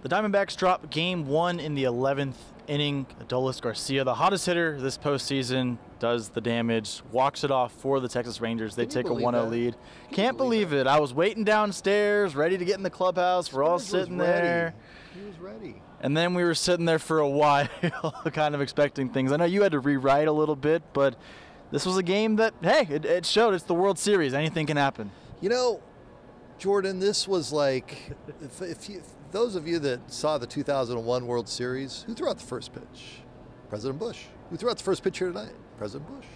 The Diamondbacks drop game 1 in the 11th inning. Adolis Garcia, the hottest hitter this postseason, does the damage, walks it off for the Texas Rangers. They take a 1-0 lead. Can't believe it. I was waiting downstairs, ready to get in the clubhouse. We're all sitting there. He was ready. And then we were sitting there for a while, kind of expecting things. I know you had to rewrite a little bit, but this was a game that, hey, it showed it's the World Series. Anything can happen. You know, Jordan, this was like, those of you that saw the 2001 World Series, who threw out the first pitch? President Bush. Who threw out the first pitch here tonight? President Bush.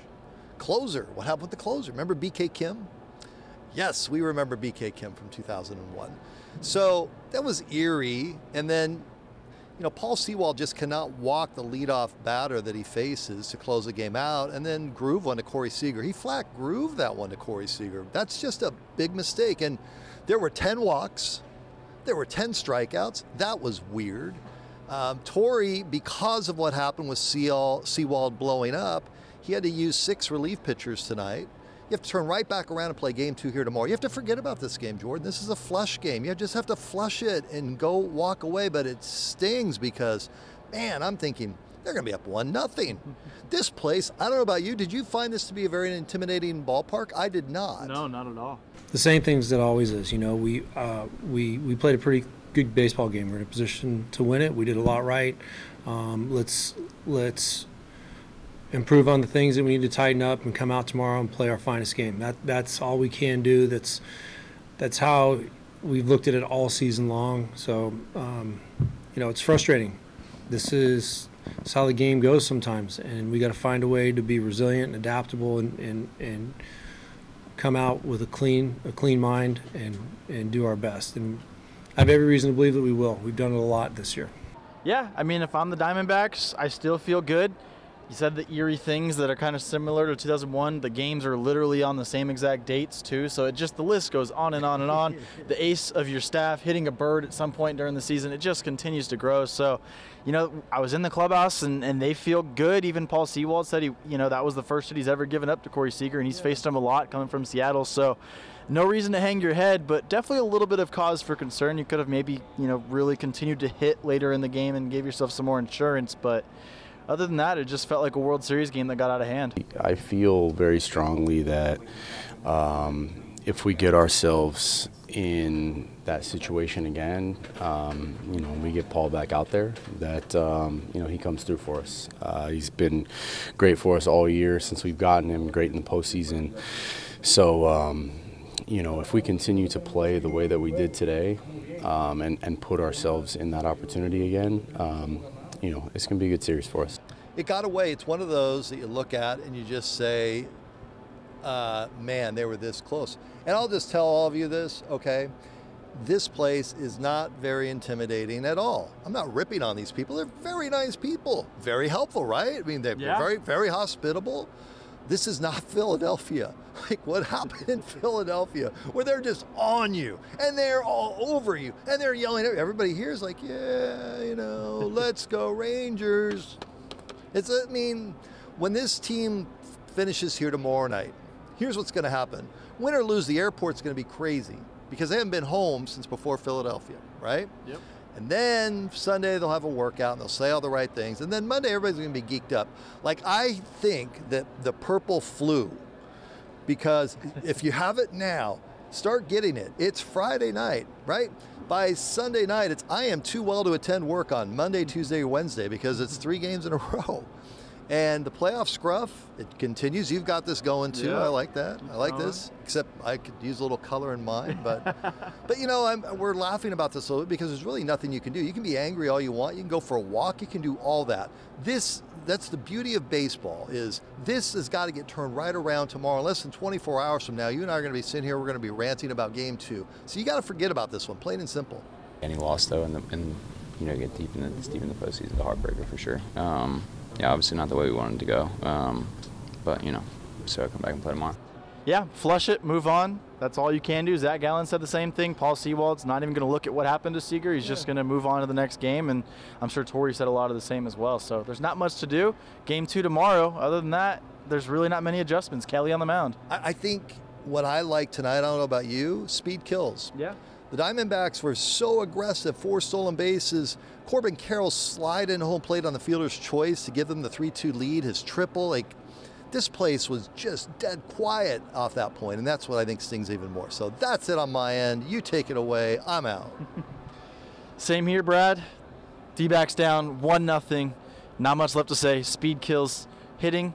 Closer. What happened with the closer? Remember B.K. Kim? Yes, we remember B.K. Kim from 2001. So that was eerie. And then, you know, Paul Sewald just cannot walk the leadoff batter that he faces to close the game out and then groove one to Corey Seager. He flat grooved that one to Corey Seager. That's just a big mistake. And there were 10 walks. There were 10 strikeouts. That was weird. Torrey, because of what happened with Sewald blowing up, he had to use 6 relief pitchers tonight. You have to turn right back around and play game 2 here tomorrow. You have to forget about this game, Jordan. This is a flush game. You just have to flush it and go walk away, but it stings because, man, I'm thinking they're going to be up 1-0. This place, I don't know about you, did you find this to be a very intimidating ballpark? I did not. No, not at all. The same things that always is. You know, we played a pretty good baseball game. We're in a position to win it. We did a lot right. Let's improve on the things that we need to tighten up and come out tomorrow and play our finest game. That's all we can do. That's how we've looked at it all season long. So, you know, it's frustrating. This is how the game goes sometimes, and we got to find a way to be resilient and adaptable and come out with a clean mind and do our best. And I have every reason to believe that we will. We've done it a lot this year. Yeah, I mean, if I'm the Diamondbacks, I still feel good. You said the eerie things that are kind of similar to 2001. The games are literally on the same exact dates, too. So the list goes on and on and on. The ace of your staff hitting a bird at some point during the season, it just continues to grow. So, you know, I was in the clubhouse, and they feel good. Even Paul Sewald said that was the first hit he's ever given up to Corey Seager, and he's faced him a lot coming from Seattle. So no reason to hang your head, but definitely a little bit of cause for concern. You could have maybe, really continued to hit later in the game and gave yourself some more insurance, but other than that, it just felt like a World Series game that got out of hand. I feel very strongly that if we get ourselves in that situation again, we get Paul back out there, that, he comes through for us. He's been great for us all year since we've gotten him, great in the postseason. So, if we continue to play the way that we did today and put ourselves in that opportunity again, it's going to be a good series for us. It got away. It's one of those that you look at and you just say, man, they were this close. And I'll just tell all of you this, okay? This place is not very intimidating at all. I'm not ripping on these people. They're very nice people. Very helpful, right? I mean, they're very, very hospitable. This is not Philadelphia. Like what happened in Philadelphia, where they're just on you and they're all over you and they're yelling at everybody here is like, yeah, let's go Rangers. When this team finishes here tomorrow night, here's what's going to happen. Win or lose, the airport's going to be crazy because they haven't been home since before Philadelphia, right? Yep. And then Sunday they'll have a workout and they'll say all the right things. And then Monday everybody's going to be geeked up. Like I think that the purple flu, because if you have it now, start getting it. It's Friday night, right? By Sunday night, it's I am too well to attend work on Monday, Tuesday, or Wednesday because it's 3 games in a row. And the playoff scruff, it continues. You've got this going too. Yeah. I like that. I like this. Except I could use a little color in mine. But we're laughing about this a little bit because there's really nothing you can do. You can be angry all you want. You can go for a walk. You can do all that. That's the beauty of baseball is this has got to get turned right around tomorrow. Less than 24 hours from now, you and I are going to be sitting here. We're going to be ranting about game 2. So you got to forget about this one, plain and simple. Any loss though, and get deep in the postseason, the heartbreaker for sure. Yeah, obviously not the way we wanted to go, but so I come back and play tomorrow. Yeah, flush it, move on. That's all you can do. Zach Gallen said the same thing. Paul Sewald's not even going to look at what happened to Seager. He's just going to move on to the next game, and I'm sure Torrey said a lot of the same as well. So there's not much to do. Game 2 tomorrow. Other than that, there's really not many adjustments. Kelly on the mound. I think what I like tonight, I don't know about you, speed kills. Yeah. The Diamondbacks were so aggressive, 4 stolen bases. Corbin Carroll slide in home plate on the fielder's choice to give them the 3-2 lead, his triple. Like, this place was just dead quiet off that point, and that's what I think stings even more. So that's it on my end. You take it away. I'm out. Same here, Brad. D-backs down 1-0. Not much left to say. Speed kills hitting.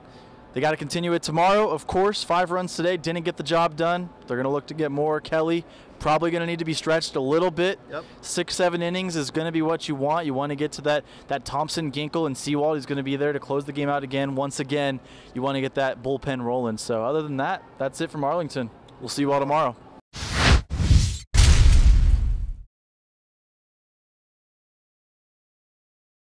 They got to continue it tomorrow, of course. 5 runs today. Didn't get the job done. They're going to look to get more. Kelly probably going to need to be stretched a little bit. Yep. 6-7 innings is going to be what you want. You want to get to that Thompson, Ginkel, and Sewald who's going to be there to close the game out again. Once again, you want to get that bullpen rolling. So other than that, that's it from Arlington. We'll see you all tomorrow.